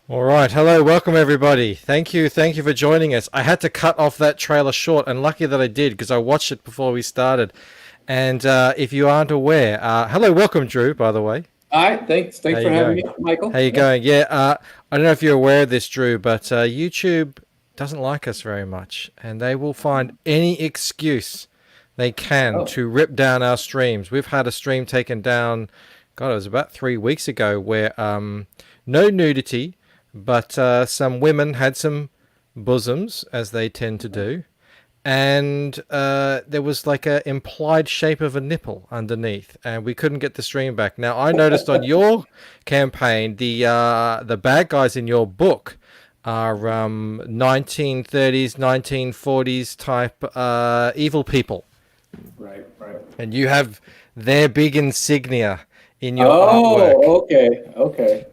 All right, hello, welcome everybody. Thank you for joining us. I had to cut off that trailer short, and lucky that I did because I watched it before we started. And if you aren't aware, hello, welcome, Drew. By the way, All right, thanks. how Thanks for you having me, going? How Michael. you Yeah. going? Yeah, I don't know if you're aware of this, Drew, but YouTube doesn't like us very much, and they will find any excuse they can Oh, to rip down our streams. We've had a stream taken down. God, it was about 3 weeks ago, where no nudity, but some women had some bosoms, as they tend to do, and there was like a implied shape of a nipple underneath, and we couldn't get the stream back. Now, I noticed on your campaign, the bad guys in your book are 1930s, 1940s type evil people, right, right. and you have their big insignia in your artwork. Oh, okay, okay.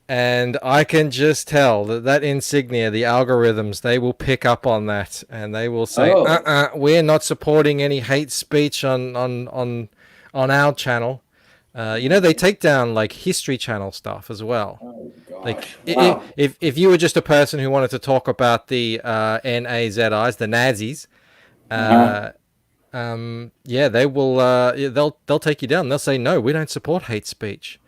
And I can just tell that that insignia, the algorithms, they will pick up on that, and they will say, Oh, we're not supporting any hate speech on our channel." They take down like History Channel stuff as well. oh Like gosh. Wow. if you were just a person who wanted to talk about the Nazis, the Nazis, Uh-huh. uh, yeah, they will. They'll take you down. They'll say, "No, we don't support hate speech."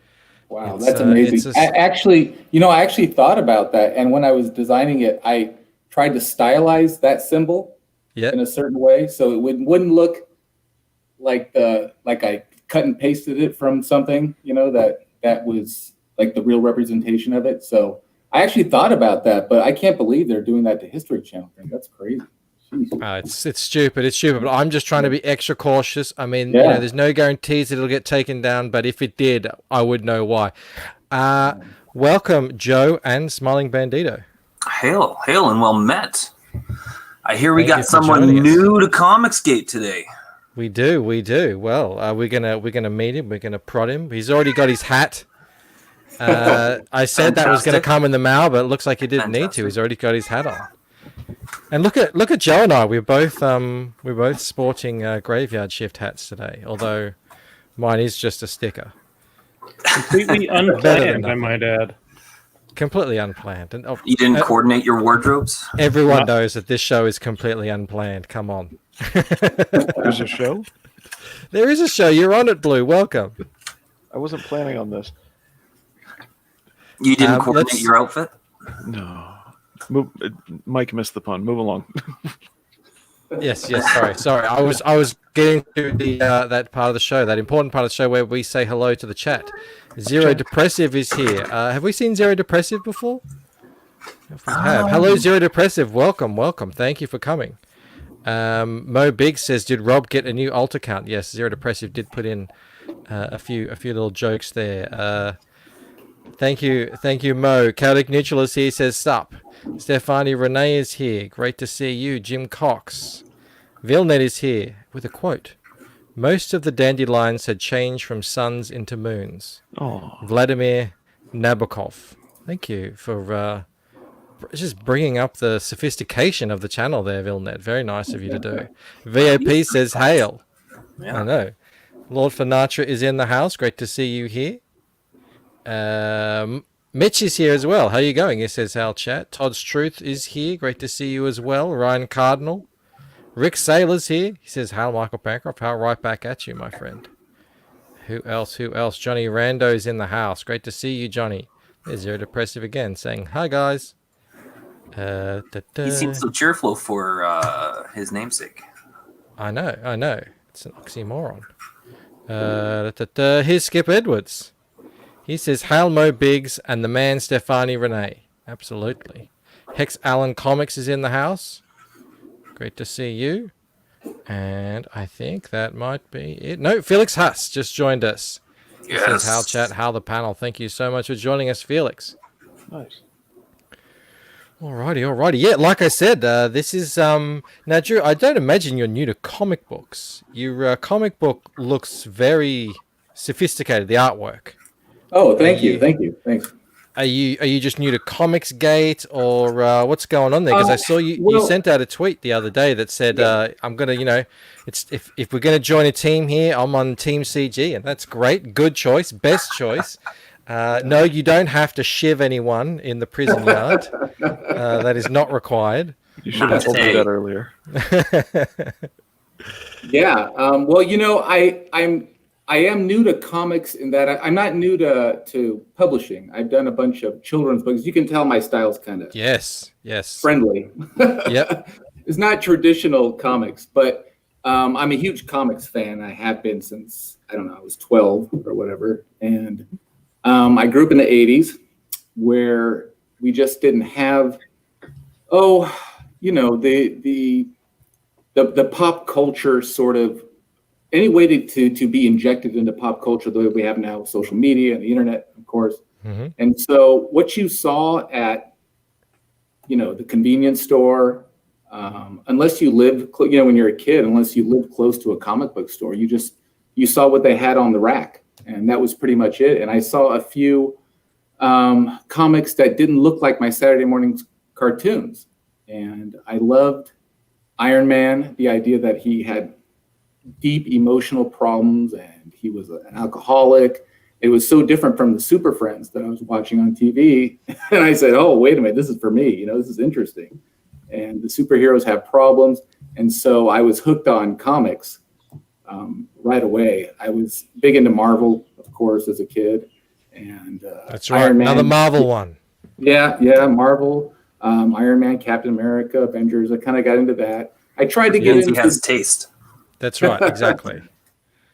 Wow, It's that's amazing. it's a I actually thought about that, and when I was designing it, I tried to stylize that symbol yeah. in a certain way so it wouldn't look like I cut and pasted it from something, that was like the real representation of it. So I actually thought about that, but I can't believe they're doing that to History Channel thing. That's crazy. Jeez. It's stupid. It's stupid. But I'm just trying to be extra cautious. I mean, Yeah. there's no guarantees that it'll get taken down, but if it did, I would know why. Uh, Welcome, Joe and Smiling Bandito. Hail, hail, and well met. I hear we Thank you got for someone joining us. new to COMICSGATE today. We do. Well, we're gonna meet him. We're gonna prod him. He's already got his hat. I said that was gonna Fantastic. come in the mail, but it looks like he didn't need to. Fantastic. He's already got his hat on. And look at Joe and I. We're both sporting graveyard shift hats today. Although mine is just a sticker. Completely Better than unplanned, I nothing. might add. Completely unplanned. And You didn't coordinate your wardrobes? everyone Not- knows that this show is completely unplanned. Come on. There's a show? There is a show. You're on it, Blue. Welcome. I wasn't planning on this. You didn't let's- coordinate your outfit? No. Mike missed the pun. Move along. Yes. Sorry. I was getting to the that part of the show, that important part of the show where we say hello to the chat. Zero Depressive is here. Have we seen Zero Depressive before? If we have. Hello, Zero Depressive. Welcome. Thank you for coming. Mo Big says, "Did Rob get a new alt account?" Yes, Zero Depressive did put in a few little jokes there. Thank you, Mo. Chaotic Neutral is here. Says, "Sup." Stefani Renee is here. Great to see you. Jim Cox. Vilnet is here with a quote. "Most of the dandelions had changed from suns into moons." Oh, Vladimir Nabokov. Thank you for just bringing up the sophistication of the channel there, Vilnet. Very nice of you to do. VAP says, "Hail." Yeah. I know. Lord Finatra is in the house. Great to see you here. Mitch is here as well. How you going? He says, "How chat." Todd's Truth is here. Great to see you as well. Ryan Cardinal. Rick Saylor's here. He says, "How Michael Bancroft." How right back at you, my friend. Who else? Johnny Rando's in the house. Great to see you, Johnny. There's Zero Depressive again saying, "Hi, guys." He seems so cheerful for his namesake. I know. It's an oxymoron. Here's Skip Edwards. He says, "Hail Mo Biggs and the man Stefani Renee." Absolutely. Hex Allen Comics is in the house. Great to see you. And I think that might be it. No, Felix Huss just joined us. He says, "How chat, how the panel." Thank you so much for joining us, Felix. nice. Alrighty. Yeah, like I said, this is now, Drew. I don't imagine you're new to comic books. Your comic book looks very sophisticated. The artwork. Oh, thank you- you. Thank you. Thanks. Are you just new to COMICSGATE, or what's going on there? Because I saw you well- sent out a tweet the other day that said, "I'm gonna, it's if we're gonna join a team here, I'm on Team CG," and that's great. Good choice, best choice. No, you don't have to shiv anyone in the prison yard. That is not required. You should have told me that earlier. Yeah. Well, I am new to comics in that I'm not new to publishing. I've done a bunch of children's books. You can tell my style's kind of Yes. friendly. Yep. It's not traditional comics, but I'm a huge comics fan. I have been since, I don't know, I was 12 or whatever. And I grew up in the 80s where we just didn't have, the pop culture sort of, any way to be injected into pop culture the way we have now, social media and the internet, of course. Mm-hmm. And so what you saw at, the convenience store, unless you live, when you're a kid, unless you lived close to a comic book store, you saw what they had on the rack, and that was pretty much it. And I saw a few comics that didn't look like my Saturday morning cartoons. And I loved Iron Man, the idea that he had deep emotional problems and he was an alcoholic. It was so different from the Super Friends that I was watching on TV. And I said, oh, wait a minute, this is for me. This is interesting. And the superheroes have problems. And so I was hooked on comics right away. I was big into Marvel, of course, as a kid. And that's right. Iron Man, another Marvel one. Yeah, Marvel, Iron Man, Captain America, Avengers. I kind of got into that. I tried to get into... He has taste. That's right, exactly.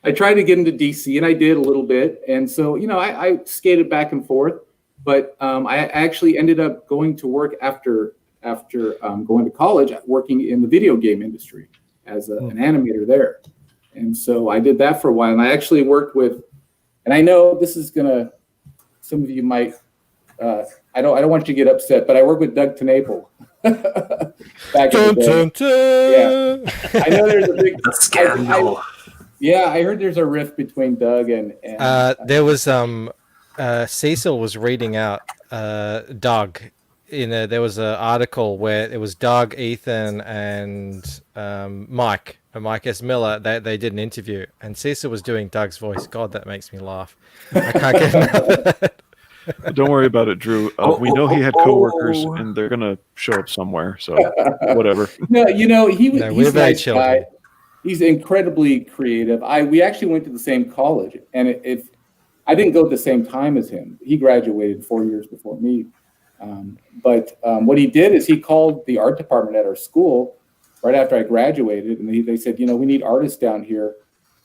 I tried to get into DC, and I did a little bit. And so, I skated back and forth. But I actually ended up going to work after going to college, working in the video game industry as an animator there. And so I did that for a while. And I actually worked with, and I know this is some of you might, I don't want you to get upset, but I worked with Doug TenNapel. Back in the day. Yeah. I know there's a big scandal. I heard there's a rift between Doug and there was Cecil was reading out Doug. There was an article where it was Doug, Ethan, and Mike S. Miller. They did an interview, and Cecil was doing Doug's voice. God, that makes me laugh. I can't get enough of that. Don't worry about it, Drew. We know he had coworkers, and they're gonna show up somewhere. So whatever. No, he's a nice children. guy. He's incredibly creative. We actually went to the same college, and if I didn't go at the same time as him, he graduated 4 years before me. But what he did is he called the art department at our school right after I graduated, and they said, we need artists down here,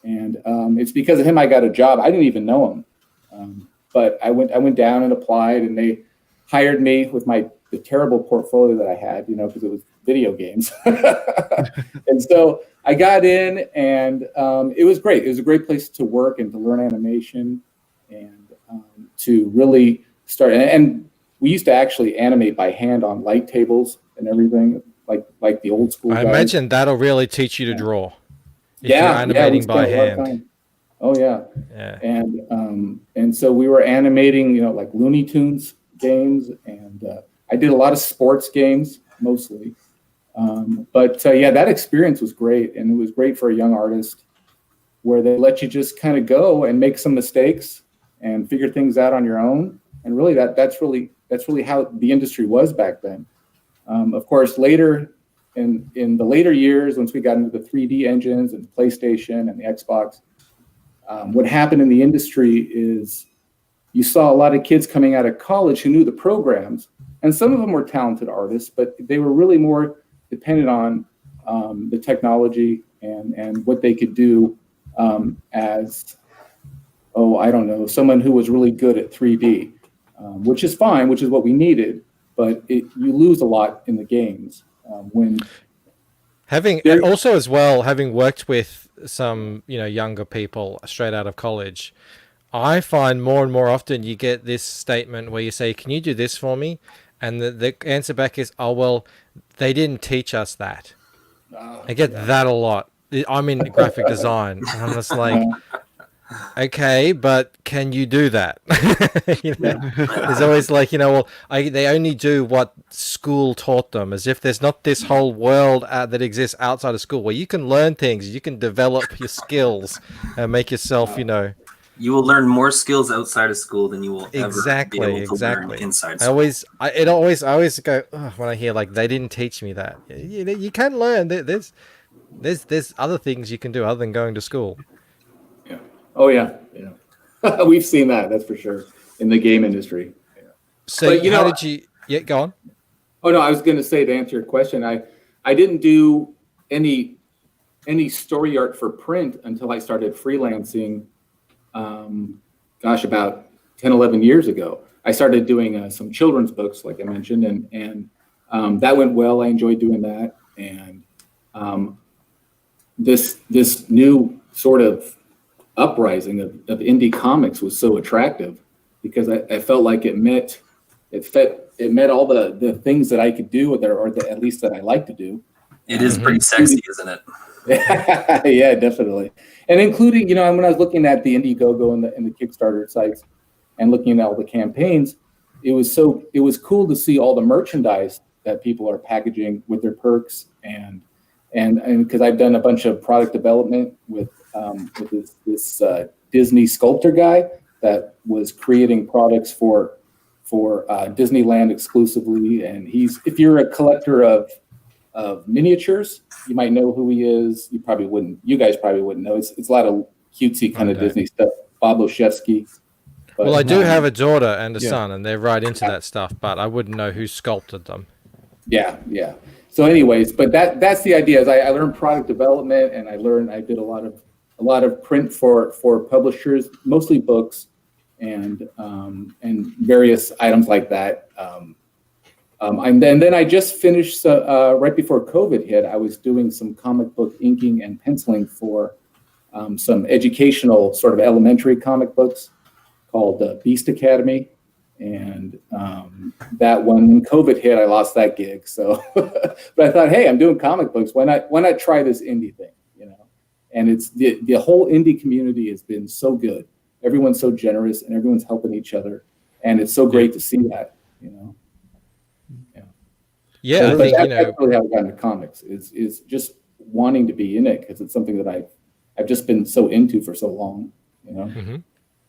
and it's because of him I got a job. I didn't even know him. But I went down and applied, and they hired me with the terrible portfolio that I had, because it was video games. And so I got in, and it was great. It was a great place to work and to learn animation and to really start. And we used to actually animate by hand on light tables and everything, like the old school guys. Imagine that'll really teach you to draw. If you're animating by hand. Oh yeah. And so we were animating, like Looney Tunes games, and I did a lot of sports games mostly. But that experience was great, and it was great for a young artist, where they let you just kind of go and make some mistakes and figure things out on your own. And really, that's really how the industry was back then. Of course, later in the later years, once we got into the 3D engines and PlayStation and the Xbox. What happened in the industry is you saw a lot of kids coming out of college who knew the programs, and some of them were talented artists, but they were really more dependent on the technology and what they could do as, someone who was really good at 3D, which is fine, which is what we needed, but you lose a lot in the games when... Having worked with some, younger people straight out of college, I find more and more often you get this statement where you say, "Can you do this for me?" And the answer back is, "Oh, well, they didn't teach us that." I get that a lot. I'm in graphic design, and I'm just like, okay, but can you do that? There's always like, they only do what school taught them, as if there's not this whole world that exists outside of school where you can learn things, you can develop your skills and make yourself, You will learn more skills outside of school than you will ever be able to learn inside I school. always go when I hear like they didn't teach me that. You can learn. There's other things you can do other than going to school. Yeah. Oh yeah. Yeah. We've seen that. That's for sure in the game industry. Yeah. So But, how did you? Yeah, go on. Oh no, I was going to say to answer your question, I didn't do any story art for print until I started freelancing. About 10, 11 years ago. I started doing some children's books, like I mentioned, and that went well. I enjoyed doing that, and this new sort of uprising of indie comics was so attractive because I felt like it met all the things that I could do, or at least that I like to do. It is pretty sexy, isn't it? Yeah, definitely. And including, when I was looking at the Indiegogo and the Kickstarter sites and looking at all the campaigns, it was cool to see all the merchandise that people are packaging with their perks and because I've done a bunch of product development with this Disney sculptor guy that was creating products for Disneyland exclusively. And if you're a collector of miniatures, you might know who he is. You guys probably wouldn't know. It's a lot of cutesy kind of Disney stuff. Bob Oshevsky. Well, I do have a daughter and a son, and they're right into that stuff, but I wouldn't know who sculpted them. Yeah. So anyways, but that's the idea. Is I learned product development, and I did a lot of print for publishers, mostly books and various items like that. And then I just finished right before COVID hit. I was doing some comic book inking and penciling for some educational sort of elementary comic books called Beast Academy, and that when COVID hit, I lost that gig. So, but I thought, hey, I'm doing comic books. Why not try this indie thing? And it's the whole indie community has been so good. Everyone's so generous, and everyone's helping each other, and it's so great to see that. Yeah, but that's really how I got into comics is just wanting to be in it because it's something that I've just been so into for so long.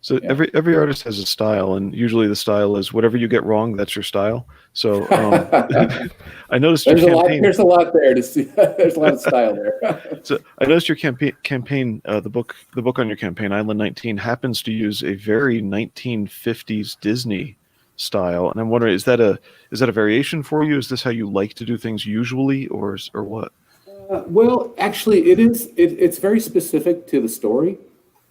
So every artist has a style, and usually the style is whatever you get wrong, that's your style. So I noticed there's a lot there to see. There's a lot of style there. So I noticed your campaign, the book on your campaign, Island 19, happens to use a very 1950s Disney style, and I'm wondering, is that a variation for you? Is this how you like to do things usually, or what? Well, actually, it is. It's very specific to the story.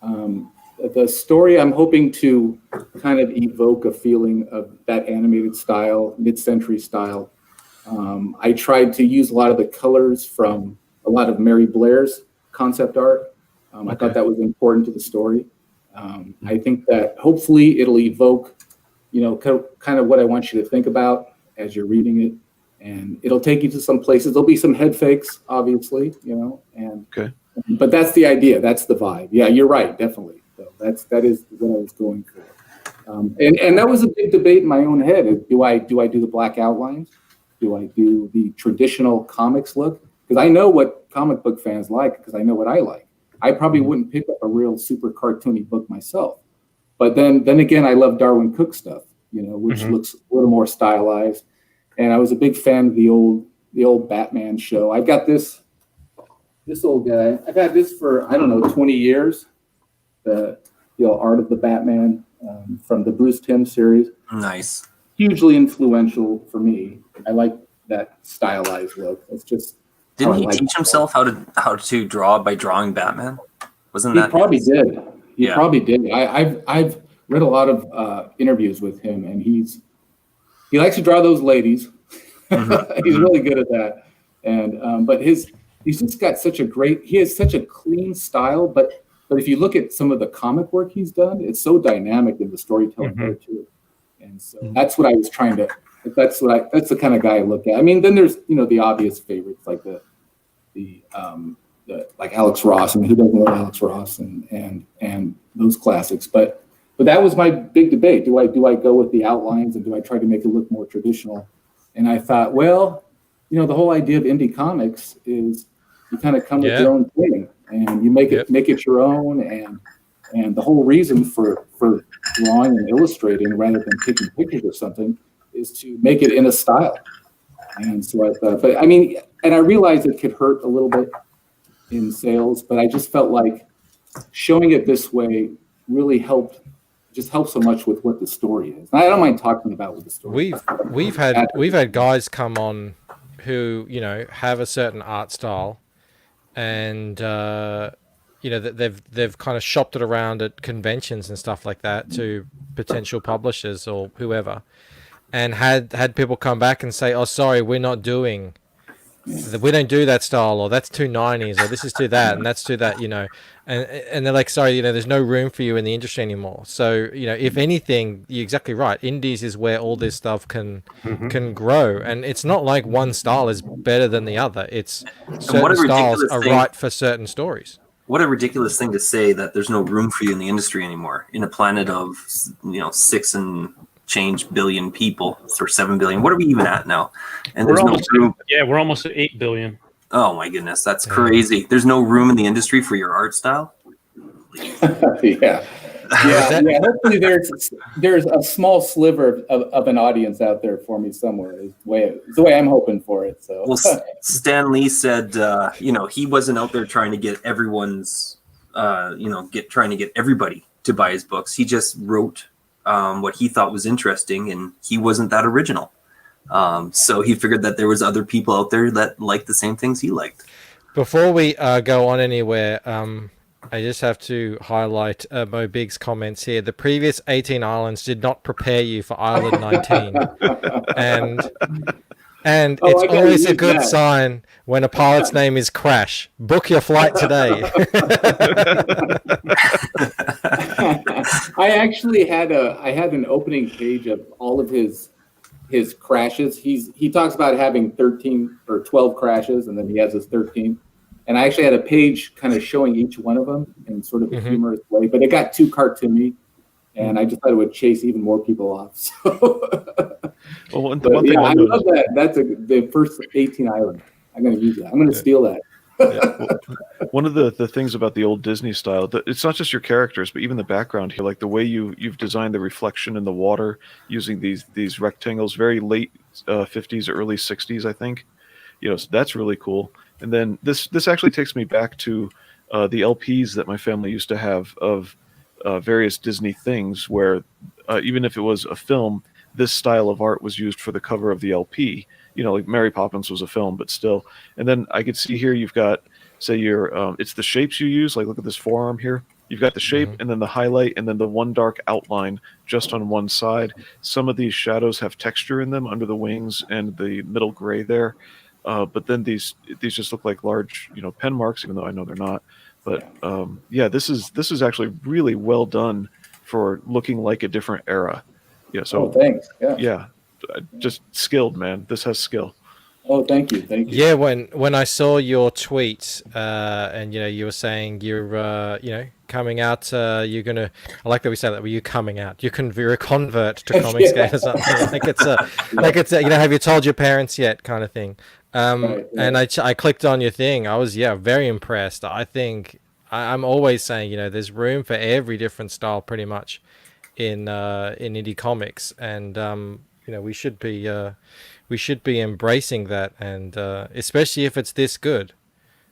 The story, I'm hoping to kind of evoke a feeling of that animated style, mid-century style. I tried to use a lot of the colors from a lot of Mary Blair's concept art. I thought that was important to the story. I think that hopefully it'll evoke, kind of what I want you to think about as you're reading it. And it'll take you to some places. There'll be some head fakes, obviously, but that's the idea. That's the vibe. Yeah, you're right, definitely. So that is what I was going for. And that was a big debate in my own head. Do I do the black outlines? Do I do the traditional comics look? Because I know what comic book fans like, because I know what I like. I probably wouldn't pick up a real super cartoony book myself. But then again, I love Darwin Cook stuff, which looks a little more stylized. And I was a big fan of the old Batman show. I've got this old guy. I've had this for, 20 years. The art of the Batman from the Bruce Timm series. Nice. Hugely influential for me. I like that stylized look. It's just didn't he teach himself how to draw by drawing Batman? Wasn't that? He probably did. He probably did. I've read a lot of interviews with him, and he likes to draw those ladies. He's really good at that. And but he's just got he has such a clean style, but if you look at some of the comic work he's done, it's so dynamic in the storytelling there too. And so that's what I was trying to. That's the kind of guy I look at. I mean, then there's the obvious favorites like the like Alex Ross. I mean, who doesn't know Alex Ross and those classics? But that was my big debate. Do I go with the outlines and do I try to make it look more traditional? And I thought, well, the whole idea of indie comics is you kind of come with your own thing. And you make it your own, And the whole reason for drawing and illustrating rather than taking pictures of something is to make it in a style. And so I thought, but I mean, and I realized it could hurt a little bit in sales, but I just felt like showing it this way really helped so much with what the story is. And I don't mind talking about what the story is. We've had guys come on who, you know, have a certain art style, and you know, they've kind of shopped it around at conventions and stuff like that to potential publishers or whoever, and had people come back and say, "Oh, sorry, we don't do that style, or that's too 90s, or this is too that, and that's too that," you know, and they're like, "Sorry, you know, there's no room for you in the industry anymore." So, you know, if anything, you're exactly right. Indies is where all this stuff can grow, and it's not like one style is better than the other. It's certain styles are right for certain stories. What a ridiculous thing to say, that there's no room for you in the industry anymore in a planet of, you know, 6 and change billion people, or 7 billion. What are we even at now? And there's no room. Yeah, we're almost at 8 billion. Oh my goodness, that's crazy. There's no room in the industry for your art style. Yeah. Hopefully there's a small sliver of an audience out there for me somewhere. Is the way I'm hoping for it. So, well, Stan Lee said, you know, he wasn't out there trying to get everyone's, you know, trying to get everybody to buy his books. He just wrote what he thought was interesting, and he wasn't that original. So he figured that there was other people out there that liked the same things he liked. Before we go on anywhere, I just have to highlight Mo Big's comments here. The previous 18 islands did not prepare you for Island 19. And it's always a good sign when a pilot's name is Crash. Book your flight today. I actually had an opening page of all of his crashes. He talks about having 13 or 12 crashes, and then he has his 13. And I actually had a page kind of showing each one of them in sort of a humorous way, but it got too cartoony, and I just thought it would chase even more people off. So, well, one thing I love that. That's the first 18 island. I'm going to use that. I'm going to steal that. One of the things about the old Disney style, it's not just your characters, but even the background here, like the way you've designed the reflection in the water using these rectangles, very late 50s, early 60s, I think. You know, so that's really cool. And then this actually takes me back to the LPs that my family used to have of various Disney things, where even if it was a film, this style of art was used for the cover of the LP. You know, like Mary Poppins was a film, but still. And then I could see here you've got, say, it's the shapes you use. Like, look at this forearm here. You've got the shape, and then the highlight, and then the one dark outline just on one side. Some of these shadows have texture in them under the wings and the middle gray there. But then these just look like large, you know, pen marks, even though I know they're not. But this is actually really well done for looking like a different era. Yeah. So thanks. Yeah, just skilled, man. This has skill. Oh, thank you. Yeah, when I saw your tweet, and you know, you were saying you're you know, coming out, you're gonna. I like that we say that. Were you coming out? You're a convert to COMICSGATE or something. Like it's you know, have you told your parents yet, kind of thing. Right. And I clicked on your thing. I was very impressed. I think I'm always saying, you know, there's room for every different style pretty much in indie comics, and you know, we should be embracing that, and especially if it's this good.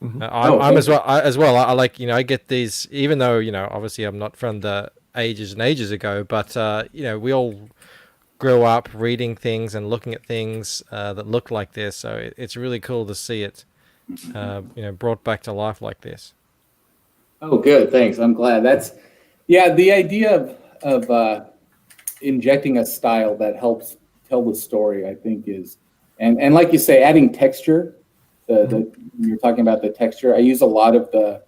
I'm as well. I like, you know, I get these, even though, you know, obviously I'm not from the ages and ages ago, but you know, we all grew up reading things and looking at things that look like this, so it's really cool to see it you know, brought back to life like this. Oh, good. Thanks. I'm glad. That's the idea of injecting a style that helps tell the story, I think, is, and like you say, adding texture. You're talking about the texture. I use a lot of the,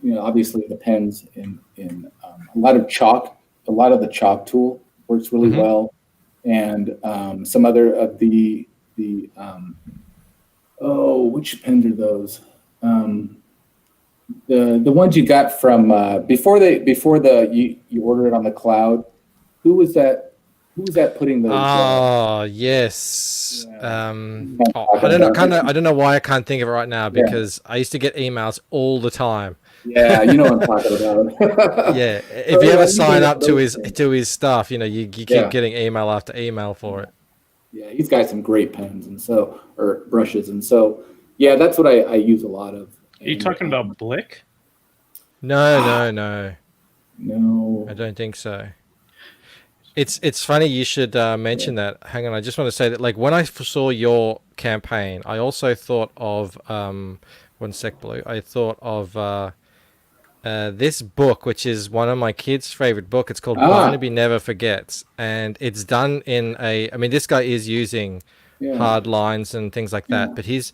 you know, obviously the pens in a lot of chalk. A lot of the chalk tool works really well, and some other of the which pens are those? The ones you got from before you order it on the cloud. Who was that putting those? Oh yes. Yeah. I don't know why I can't think of it right now, because I used to get emails all the time Yeah, you know what I'm talking about. Yeah, if you I ever usually sign have up to those his things. stuff, you keep Yeah. getting email after email for it. Yeah, he's got some great pens or brushes, and so yeah, that's what I use a lot of. Are you And talking about Blick? No, no, no, I no, don't think so. It's funny you should mention that. Hang on, I just want to say that like when I saw your campaign, I also thought of one sec, Blue. I thought of this book, which is one of my kids' favorite book. It's called ah, Barnaby Never Forgets, and it's done in a. I mean, this guy is using yeah, hard lines and things like that, yeah, but he's,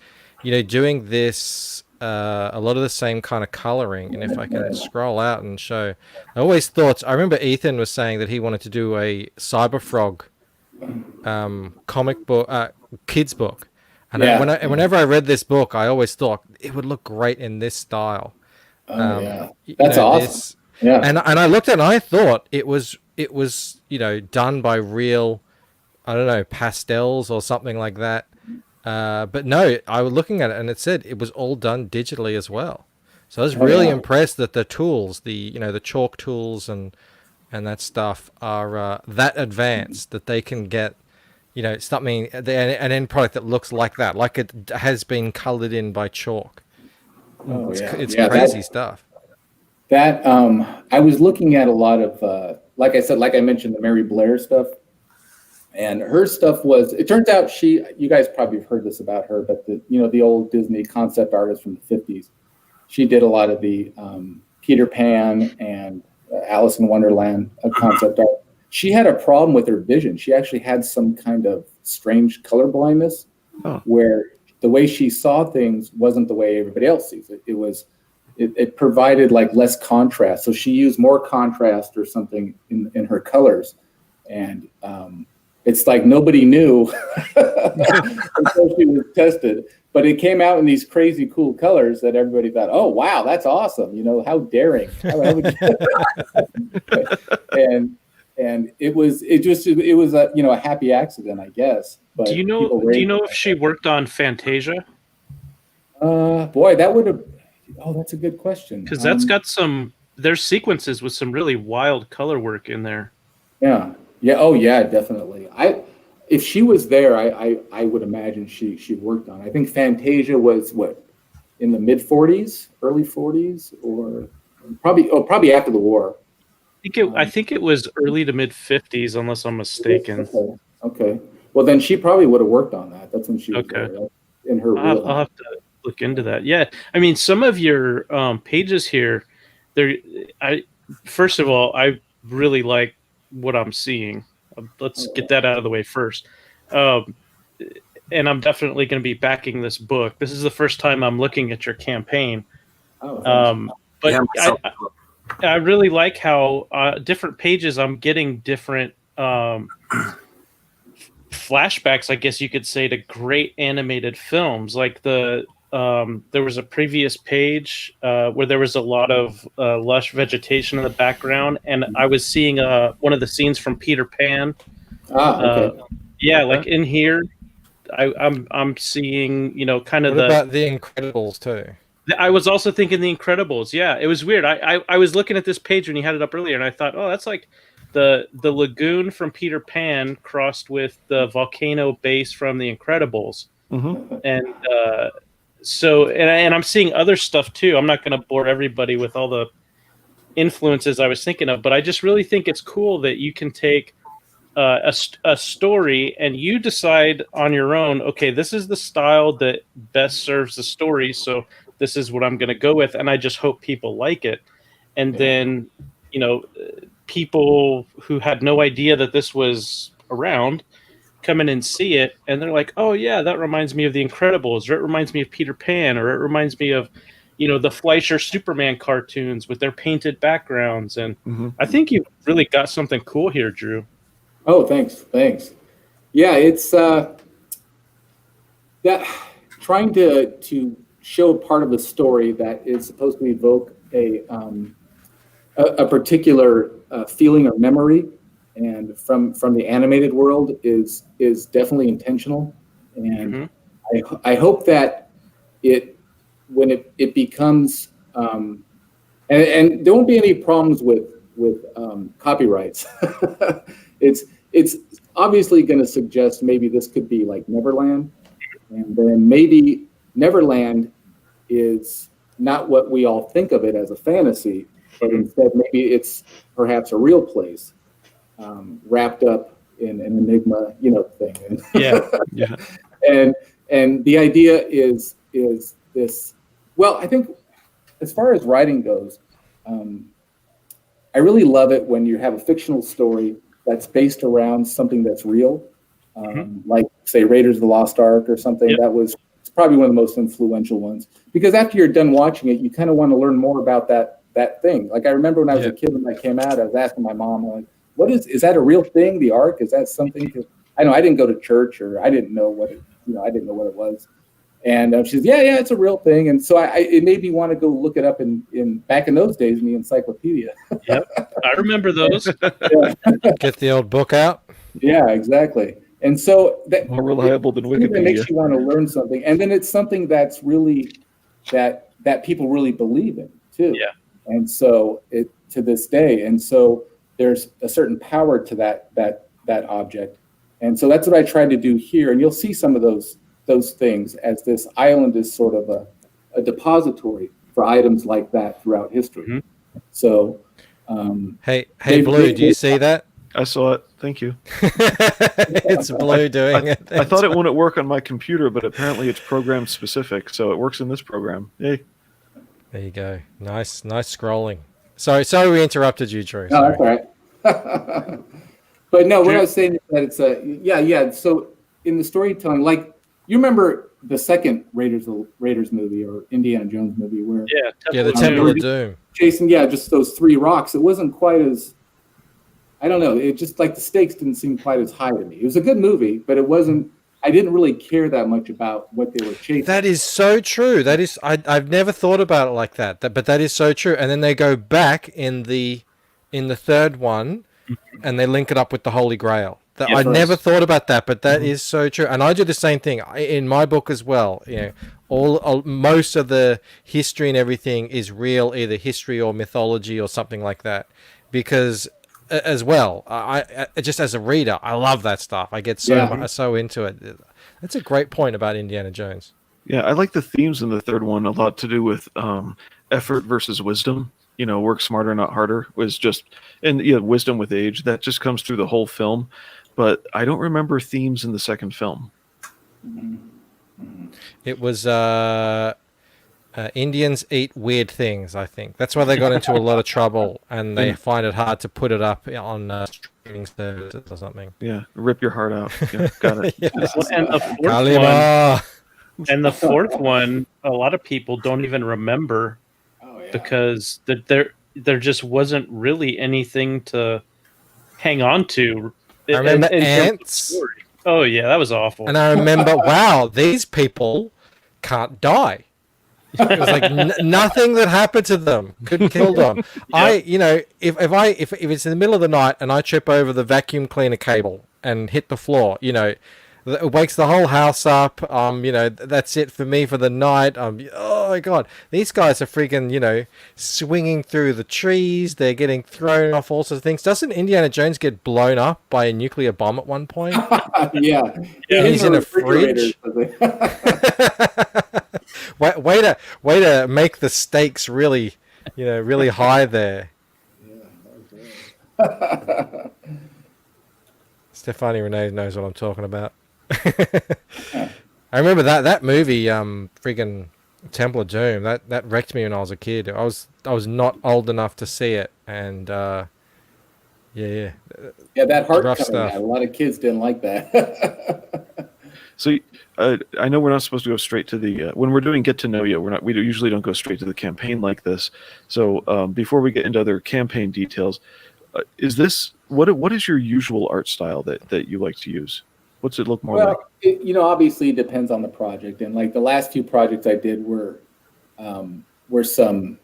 doing this a lot of the same kind of coloring. And if I can scroll out and show, I always thought. I remember Ethan was saying that he wanted to do a Cyberfrog comic book, kids book, and yeah. whenever I read this book, I always thought it would look great in this style. Oh yeah, You that's know awesome. this, Yeah, and I looked at it and I thought it was done by real, I don't know, pastels or something like that. But no, I was looking at it and it said it was all done digitally as well. So I was oh really yeah, impressed that the tools, the chalk tools and that stuff are that advanced that they can get something, an end product that looks like that, like it has been colored in by chalk. oh yeah, It's yeah. crazy stuff. That I was looking at a lot of like I said, like I mentioned, the Mary Blair stuff, and her stuff was. It turns out you guys probably have heard this about her, but the old Disney concept artist from the '50s. She did a lot of the Peter Pan and Alice in Wonderland concept art. She had a problem with her vision. She actually had some kind of strange color blindness, where the way she saw things wasn't the way everybody else sees it. It provided like less contrast. So she used more contrast or something in her colors. And it's like nobody knew until she was tested. But it came out in these crazy cool colors that everybody thought, oh, wow, that's awesome. How daring. How would you... and it was a happy accident, I guess. But Do you know if she worked on Fantasia? boy, that would have... Oh, that's a good question. Because that's got there's sequences with some really wild color work in there. Yeah. Oh, yeah, definitely. If she was there, I would imagine she worked on it. I think Fantasia was in the mid 40s, early 40s, or probably after the war. I think it was early to mid 50s, unless I'm mistaken. Okay. Well, then she probably would have worked on that. That's when she was there, right? In her real. I'll have to look into that. Yeah, I mean, some of your pages here, first of all, I really like what I'm seeing. Let's get that out of the way first. And I'm definitely going to be backing this book. This is the first time I'm looking at your campaign. Oh, but Yeah, I really like how different pages I'm getting different flashbacks, I guess you could say, to great animated films. Like there was a previous page where there was a lot of lush vegetation in the background, and I was seeing one of the scenes from Peter Pan. okay. Yeah, like in here, I'm seeing kind of What about The Incredibles too? I was also thinking The Incredibles. Yeah, it was weird. I was looking at this page when you had it up earlier, and I thought, oh, that's like the lagoon from Peter Pan crossed with the volcano base from The Incredibles. Mm-hmm. And so I'm seeing other stuff too. I'm not going to bore everybody with all the influences I was thinking of, but I just really think it's cool that you can take a story and you decide on your own, okay, this is the style that best serves the story, so this is what I'm going to go with, and I just hope people like it. And then, people who had no idea that this was around come in and see it, and they're like, oh yeah, that reminds me of The Incredibles, or it reminds me of Peter Pan, or it reminds me of the Fleischer Superman cartoons with their painted backgrounds. And I think you've really got something cool here, Drew. Oh, thanks. Yeah, it's that trying to show part of the story that is supposed to evoke a particular feeling or memory, and from the animated world is definitely intentional. And I hope that when it becomes And there won't be any problems with copyrights. It's obviously going to suggest maybe this could be like Neverland, and then maybe Neverland is not what we all think of it as a fantasy, but instead maybe it's perhaps a real place wrapped up in an enigma, thing. Yeah. Yeah. And the idea is this. Well, I think as far as writing goes, I really love it when you have a fictional story that's based around something that's real, like say Raiders of the Lost Ark or something. Yep. It's probably one of the most influential ones, because after you're done watching it, you kind of want to learn more about that thing. Like I remember when I was a kid, when I came out, I was asking my mom, like, "What is that a real thing? The Ark, is that something?" Because I didn't go to church, or I didn't know what it was. And she says, yeah, it's a real thing. And so it made me want to go look it up in back in those days in the encyclopedia. Yep, I remember those. Get the old book out. Yeah, exactly. And so that More reliable than it Wikipedia. makes you want to learn something, and then it's something that's really that people really believe in too. Yeah. And so it to this day, and so there's a certain power to that object, and so that's what I tried to do here. And you'll see some of those things, as this island is sort of a depository for items like that throughout history. Mm-hmm. So, Hey, Blue, do you see that? I saw it. Thank you. It's Blue doing it. I thought it wouldn't work on my computer, but apparently it's program specific, so it works in this program. Yay. There you go. Nice scrolling. Sorry we interrupted you, Drew. No, Sorry. that's all right. But no, what I was saying is that it's yeah. So in the storytelling, like you remember the second Raiders movie or Indiana Jones movie, where The Temple of Doom. chasing, just those three rocks. It wasn't quite as, I don't know. It just like the stakes didn't seem quite as high to me. It was a good movie, but it wasn't. I didn't really care that much about what they were chasing. That is so true. That is, I've never thought about it like that. But that is so true. And then they go back in the third one, and they link it up with the Holy Grail. I never thought about that, but that is so true. And I do the same thing in my book as well. Most of the history and everything is real, either history or mythology or something like that. Because as well, I just as a reader, I love that stuff. I get so into it. That's a great point about Indiana Jones. Yeah, I like the themes in the third one a lot to do with effort versus wisdom. Work smarter, not harder, was just, and wisdom with age. That just comes through the whole film. But I don't remember themes in the second film. It was Indians eat weird things, I think. That's why they got into a lot of trouble, and they find it hard to put it up on streaming services or something. Yeah, rip your heart out. Yeah, got it. And the fourth one, a lot of people don't even remember because there just wasn't really anything to hang on to. I remember ants. Oh yeah, that was awful. And I remember, wow, these people can't die. It was like nothing that happened to them could kill them. Yep. If it's in the middle of the night and I trip over the vacuum cleaner cable and hit the floor, it wakes the whole house up. That's it for me for the night. Oh my God, these guys are freaking, swinging through the trees. They're getting thrown off all sorts of things. Doesn't Indiana Jones get blown up by a nuclear bomb at one point? Yeah. He's in a fridge. way to make the stakes really, really high there. Stefani Renee knows what I'm talking about. I remember that movie, freaking Temple of Doom. That wrecked me when I was a kid. I was not old enough to see it, and that heart rough coming stuff. out. A lot of kids didn't like that. So I know we're not supposed to go straight to the when we're doing get to know you. We usually don't go straight to the campaign like this. So before we get into other campaign details, is this what is your usual art style that you like to use? What's it look more like? Well, obviously it depends on the project, and like the last few projects I did were some.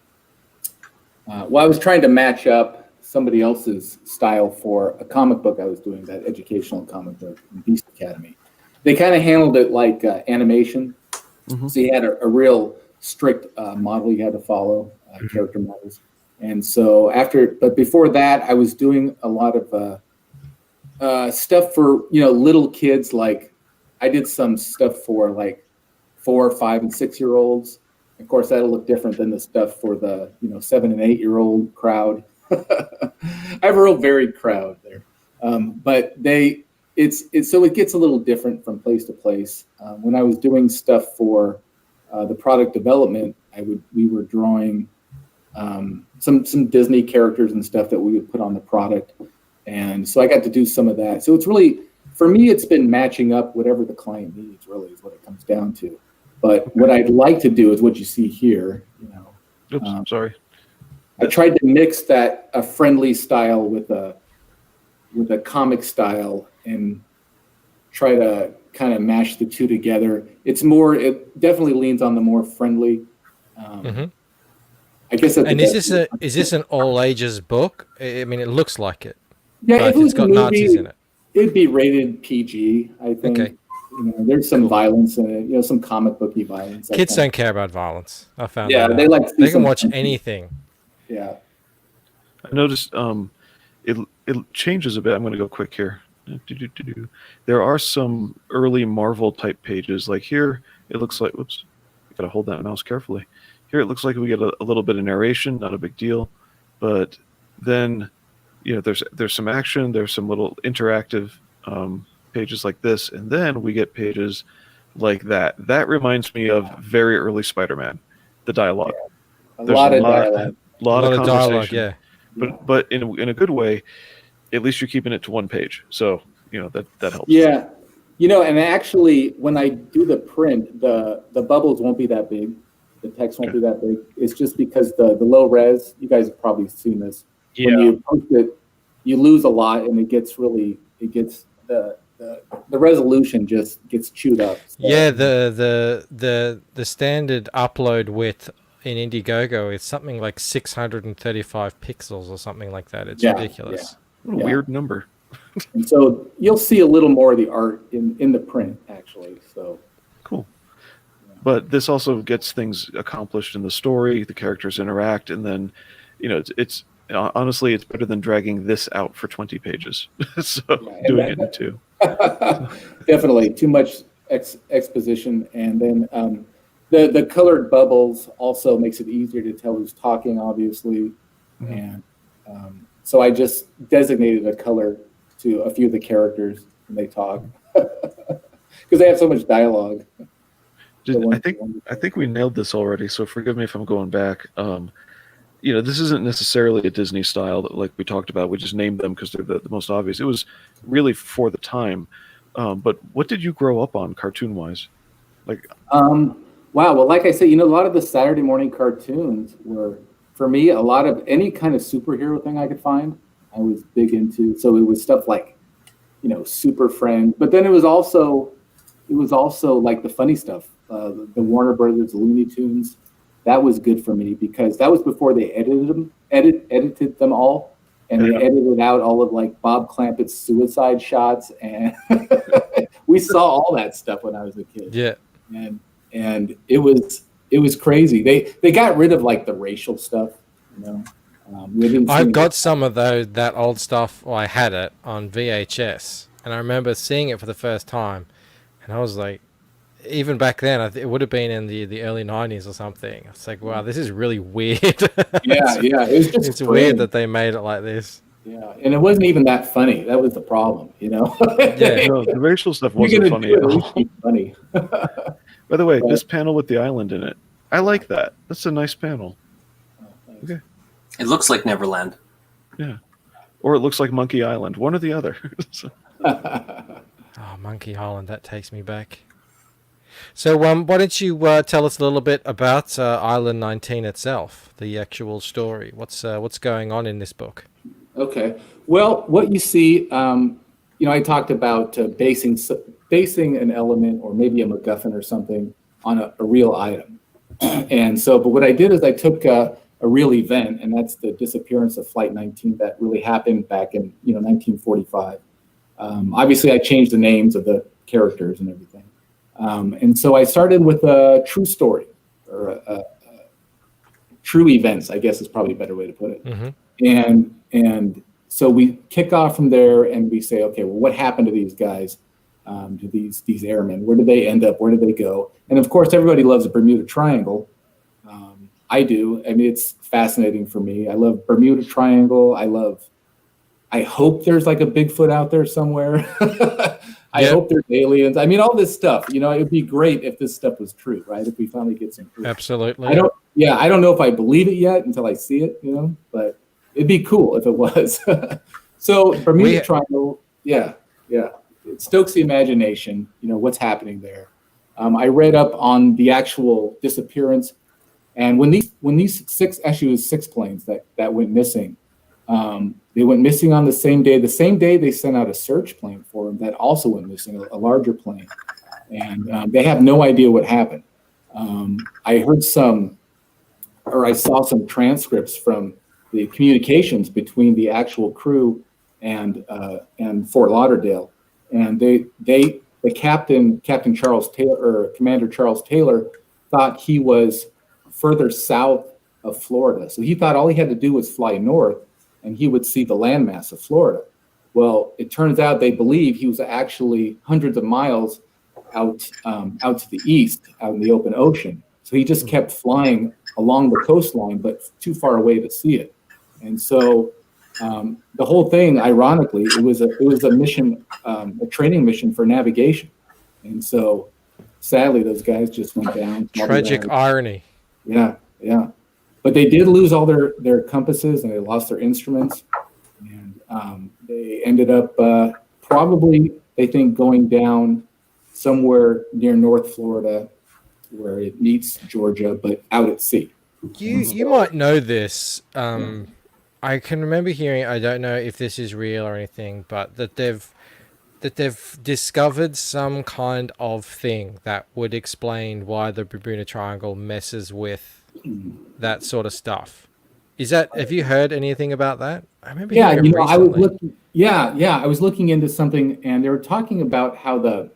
I was trying to match up somebody else's style for a comic book I was doing, that educational comic book, Beast Academy. They kind of handled it like animation, so you had a real strict model you had to follow, character models. And so but before that, I was doing a lot of stuff for, little kids. Like I did some stuff for like 4, 5, and 6-year-olds. Of course, that'll look different than the stuff for the 7 and 8-year-old crowd. I have a real varied crowd there, but so it gets a little different from place to place. When I was doing stuff for the product development, we were drawing some Disney characters and stuff that we would put on the product, and so I got to do some of that. So it's really, for me, it's been matching up whatever the client needs. Really, is what it comes down to. But what I'd like to do is what you see here. Oops, sorry. I tried to mix a friendly style with a comic style and try to kind of mash the two together. It definitely leans on the more friendly. I guess. And is this an all ages book? I mean, it looks like it. Yeah, but if it was it's got a movie, Nazis in it. It'd be rated PG, I think. Okay. There's some violence in it. Some comic booky violence. Kids don't care about violence. I found. Yeah, that they out. like. They can watch anything. Yeah. I noticed it changes a bit. I'm going to go quick here. There are some early Marvel type pages. Like here, it looks like. Whoops, I got to hold that mouse carefully. Here, it looks like we get a little bit of narration, not a big deal, but then there's some action. There's some little interactive pages like this, and then we get pages like that. That reminds me of very early Spider-Man. The dialogue. Yeah. A lot of dialogue. A lot of dialogue, conversation. yeah. But in a good way, at least you're keeping it to one page. So that helps. Yeah, and actually, when I do the print, the bubbles won't be that big. The text won't be that big. It's just because the low res. You guys have probably seen this. Yeah. When you post it, you lose a lot, and the resolution just gets chewed up. So. Yeah, the standard upload width in Indiegogo is something like 635 pixels or something like that. It's ridiculous. What a weird number. And so you'll see a little more of the art in the print, actually. So cool. But this also gets things accomplished in the story. The characters interact, and then it's honestly, it's better than dragging this out for 20 pages. So doing it in 2. Definitely too much exposition, and then the colored bubbles also makes it easier to tell who's talking, obviously. And so I just designated a color to a few of the characters when they talk because they have so much dialogue. I think we nailed this already, so forgive me if I'm going back. This isn't necessarily a Disney style that, like we talked about. We just named them because they're the most obvious. It was really for the time. But what did you grow up on cartoon-wise? Wow. Well, like I said, a lot of the Saturday morning cartoons were, for me, a lot of any kind of superhero thing I could find. I was big into. So it was stuff like, Super Friends. But then it was also like the funny stuff, the Warner Brothers Looney Tunes. That was good for me because that was before they edited them all, and they edited out all of like Bob Clampett's suicide shots, and we saw all that stuff when I was a kid. Yeah, and it was crazy. They got rid of like the racial stuff, I've got some of that old stuff. Well, I had it on VHS, and I remember seeing it for the first time, and I was like, even back then, it would have been in the early 90s or something. It's like, wow, this is really weird. Yeah. It's weird that they made it like this. Yeah, and it wasn't even that funny. That was the problem, Yeah, no, the racial stuff wasn't funny at all. Funny. By the way, this panel with the island in it, I like that. That's a nice panel. Okay. It looks like Neverland. Yeah, or it looks like Monkey Island. One or the other. Oh, Monkey Island, that takes me back. So why don't you tell us a little bit about Island 19 itself, the actual story. What's going on in this book? Okay. Well, what you see, I talked about basing an element or maybe a MacGuffin or something on a real item. And so, but what I did is I took a real event, and that's the disappearance of Flight 19 that really happened back in 1945. Obviously, I changed the names of the characters and everything. And so I started with a true story, or true events, I guess is probably a better way to put it. Mm-hmm. And so we kick off from there, and we say, okay, well, what happened to these guys, to these airmen? Where did they end up? Where did they go? And of course, everybody loves the Bermuda Triangle. I do. I mean, it's fascinating for me. I love Bermuda Triangle. I hope there's like a Bigfoot out there somewhere. I hope there's aliens. I mean, all this stuff, you know, it'd be great if this stuff was true, right? If we finally get some proof. Absolutely. I don't know if I believe it yet until I see it, you know, but it'd be cool if it was. So Bermuda Triangle, yeah. It stokes the imagination, you know, what's happening there. I read up on the actual disappearance, and when these six planes that went missing, they went missing on the same day. The same day they sent out a search plane for them that also went missing, a larger plane, and they have no idea what happened. I saw some transcripts from the communications between the actual crew and Fort Lauderdale, and the Captain Charles Taylor, or Commander Charles Taylor, thought he was further south of Florida. So he thought all he had to do was fly north and he would see the landmass of Florida. Well, it turns out they believe he was actually hundreds of miles out to the east, out in the open ocean. So he just kept flying along the coastline, but too far away to see it. And so the whole thing, ironically, it was a mission, a training mission for navigation. And so sadly, those guys just went down. Tragic irony. Yeah. But they did lose all their compasses, and they lost their instruments. And they ended up probably, they think, going down somewhere near North Florida where it meets Georgia, but out at sea. You might know this. I can remember hearing, I don't know if this is real or anything, but that they've discovered some kind of thing that would explain why the Bermuda Triangle messes with that sort of stuff. Have you heard anything about that? I remember hearing it recently. I was looking into something, and they were talking about how the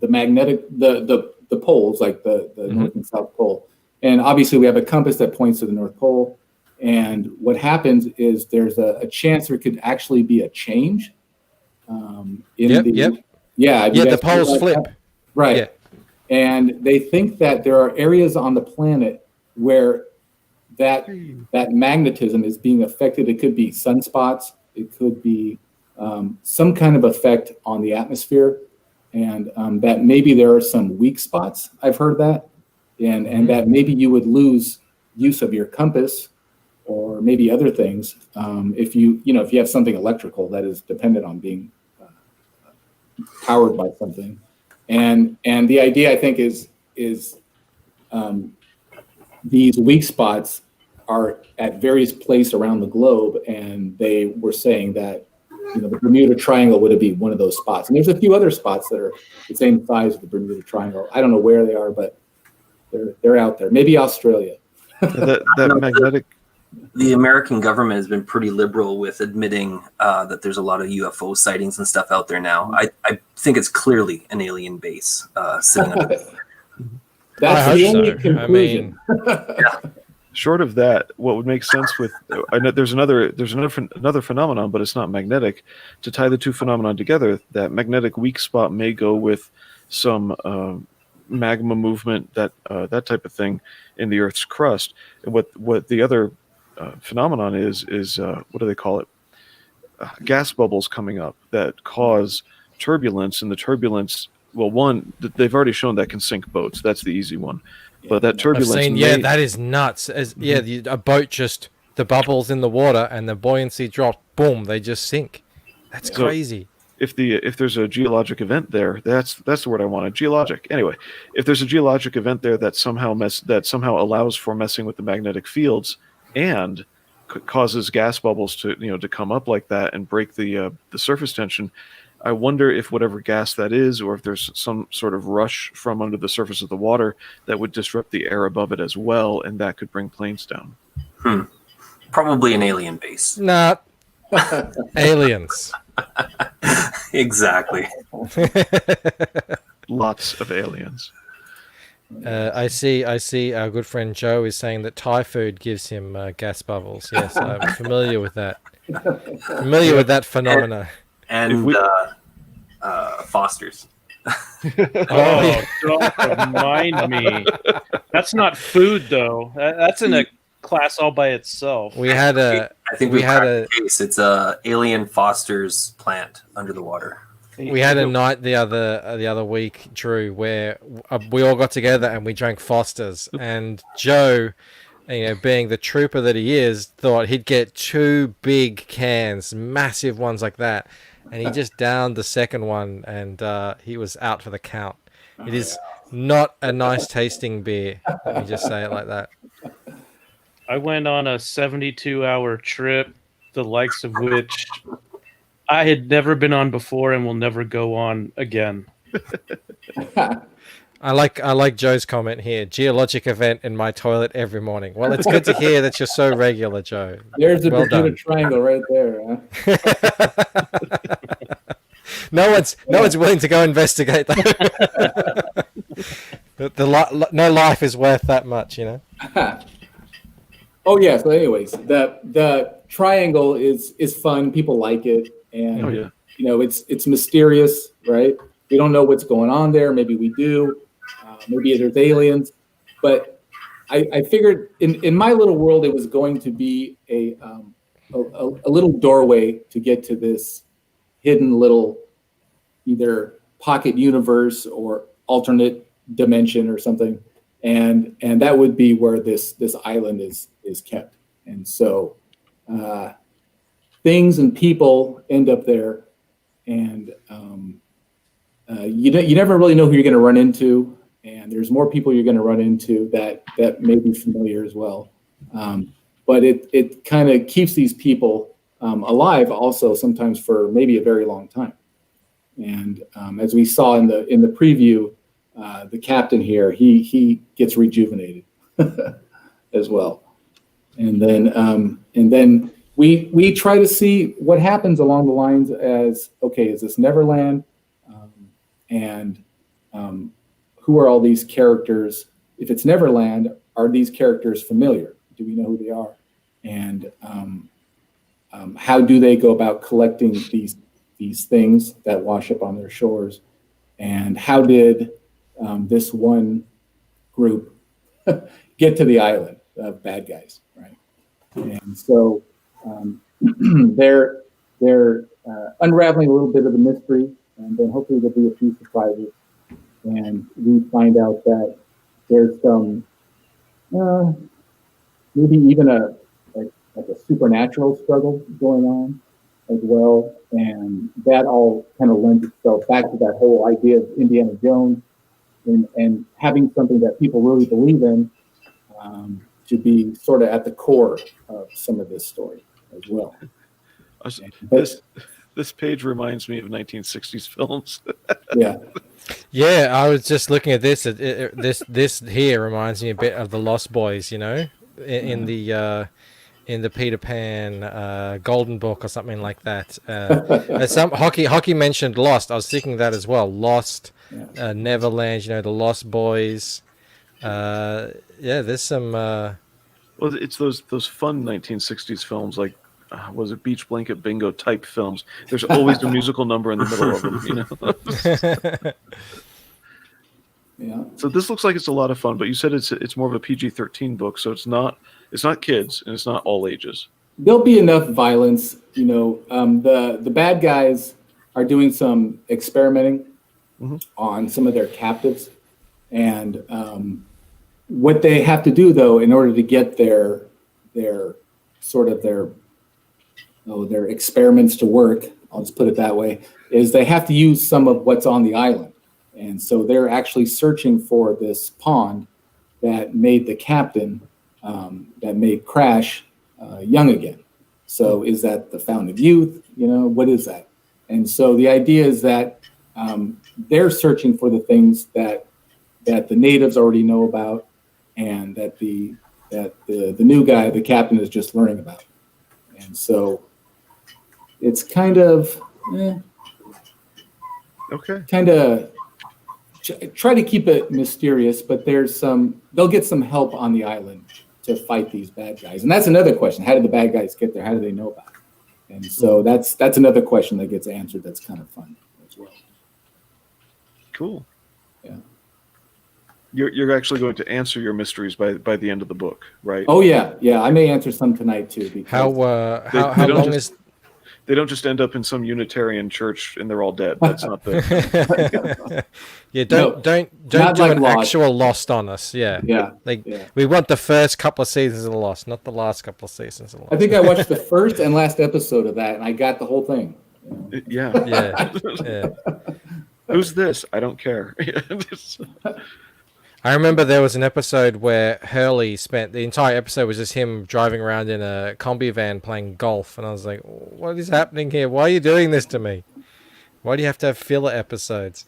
magnetic the poles, like the North and South Pole, and obviously we have a compass that points to the North Pole. And what happens is there's a chance there could actually be a change the poles flip. Right. Yeah. And they think that there are areas on the planet where that magnetism is being affected. It could be sunspots. It could be some kind of effect on the atmosphere, and that maybe there are some weak spots. I've heard that, and that maybe you would lose use of your compass, or maybe other things, if you have something electrical that is dependent on being powered by something. And the idea, I think, is these weak spots are at various places around the globe, and they were saying that the Bermuda Triangle would be one of those spots. And there's a few other spots that are the same size as the Bermuda Triangle. I don't know where they are, but they're out there. Maybe Australia. that magnetic. The American government has been pretty liberal with admitting that there's a lot of UFO sightings and stuff out there now. I think it's clearly an alien base sitting under there. That's the only conclusion. Short of that, what would make sense with there's another phenomenon, but it's not magnetic. To tie the two phenomena together, that magnetic weak spot may go with some magma movement, that type of thing in the Earth's crust. And what the other phenomenon is what do they call it? Gas bubbles coming up that cause turbulence, and the turbulence. Well, one, they've already shown that can sink boats. That's the easy one. But that turbulence. That is nuts. A boat just, the bubbles in the water and the buoyancy drops, boom, they just sink. That's crazy. If there's a geologic event there, that's the word I wanted. Geologic. Anyway, if there's a geologic event there that somehow allows for messing with the magnetic fields and causes gas bubbles to come up like that and break the surface tension, I wonder if whatever gas that is, or if there's some sort of rush from under the surface of the water that would disrupt the air above it as well, and that could bring planes down. Probably an alien base. Not aliens. Exactly. Lots of aliens. I see. Our good friend Joe is saying that Thai food gives him gas bubbles. Yes, I'm familiar with that. Familiar with that phenomena. And Foster's. Oh, don't remind me. That's not food, though. That's in a class all by itself. We had a. I think we had the case. It's a alien Foster's plant under the water. We had a night the other week, Drew, where we all got together and we drank Foster's, and Joe, being the trooper that he is, thought he'd get 2 big cans, massive ones like that, and he just downed the second one, and he was out for the count. It is not a nice tasting beer. Let me just say it like that. I went on a 72-hour trip, the likes of which I had never been on before and will never go on again. I like Joe's comment here. Geologic event in my toilet every morning. Well, it's good to hear that you're so regular, Joe. There's the Well Bermuda done. Triangle right there. Huh? No one's willing to go investigate that. No life is worth that much, Oh yeah. So, anyways, the triangle is fun. People like it, and it's mysterious, right? We don't know what's going on there. Maybe we do. Maybe there's aliens, but I figured in my little world it was going to be a little doorway to get to this hidden little either pocket universe or alternate dimension or something, and that would be where this island is kept. And so things and people end up there, and you never really know who you're going to run into, and there's more people you're going to run into that may be familiar as well. But it kind of keeps these people alive also sometimes for maybe a very long time. And as we saw in the preview, the captain here, he gets rejuvenated as well. And then we try to see what happens along the lines as, okay, is this Neverland? And who are all these characters? If it's Neverland, are these characters familiar? Do we know who they are? And how do they go about collecting these things that wash up on their shores? And how did this one group get to the island of bad guys, right? And so they're unraveling a little bit of the mystery, and then hopefully there'll be a few surprises. And we find out that there's some, maybe even a supernatural struggle going on as well. And that all kind of lends itself back to that whole idea of Indiana Jones and having something that people really believe in to be sort of at the core of some of this story as well. This page reminds me of 1960s films. Yeah, I was just looking at this. This here reminds me a bit of the Lost Boys, in the Peter Pan Golden Book or something like that. Some hockey mentioned Lost. I was thinking that as well. Lost, Neverland. The Lost Boys. There's some. Well, it's those fun 1960s films like. Was it Beach Blanket Bingo type films? There's always a musical number in the middle of them, Yeah. So this looks like it's a lot of fun, but you said it's more of a PG-13 book, so it's not kids and it's not all ages. There'll be enough violence, the bad guys are doing some experimenting on some of their captives, and what they have to do though in order to get their experiments to work, I'll just put it that way, is they have to use some of what's on the island. And so they're actually searching for this pond that made the captain, that made Crash young again. So is that the fountain of youth? What is that? And so the idea is that they're searching for the things that the natives already know about, and that the new guy, the captain, is just learning about. And so it's kind of try to keep it mysterious, but they'll get some help on the island to fight these bad guys. And that's another question. How did the bad guys get there? How do they know about it? And so that's another question that gets answered. That's kind of fun as well. Cool. Yeah. You're actually going to answer your mysteries by the end of the book, right? Oh yeah. I may answer some tonight too. Because How don't long just- is? They don't just end up in some Unitarian church and they're all dead. That's not the. Yeah, don't not do like an Lost. actual Lost on us. Yeah, Yeah. like Yeah. we want the first couple of seasons of Lost, not the last couple of seasons of Lost. I think I watched the first and last episode of that, and I got the whole thing. Yeah. Yeah. Who's this? I don't care. I remember there was an episode where Hurley spent the entire episode was just him driving around in a combi van playing golf, and I was like, "What is happening here? Why are you doing this to me? Why do you have to have filler episodes?"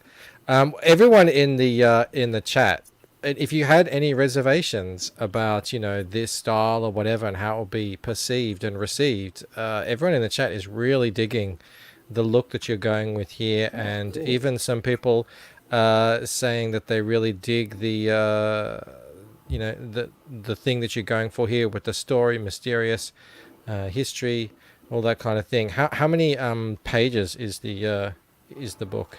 Everyone in the chat, if you had any reservations about this style or whatever and how it will be perceived and received, everyone in the chat is really digging the look that you're going with here, and even some people saying that they really dig the the thing that you're going for here with the story, mysterious history, all that kind of thing. How many pages is the book?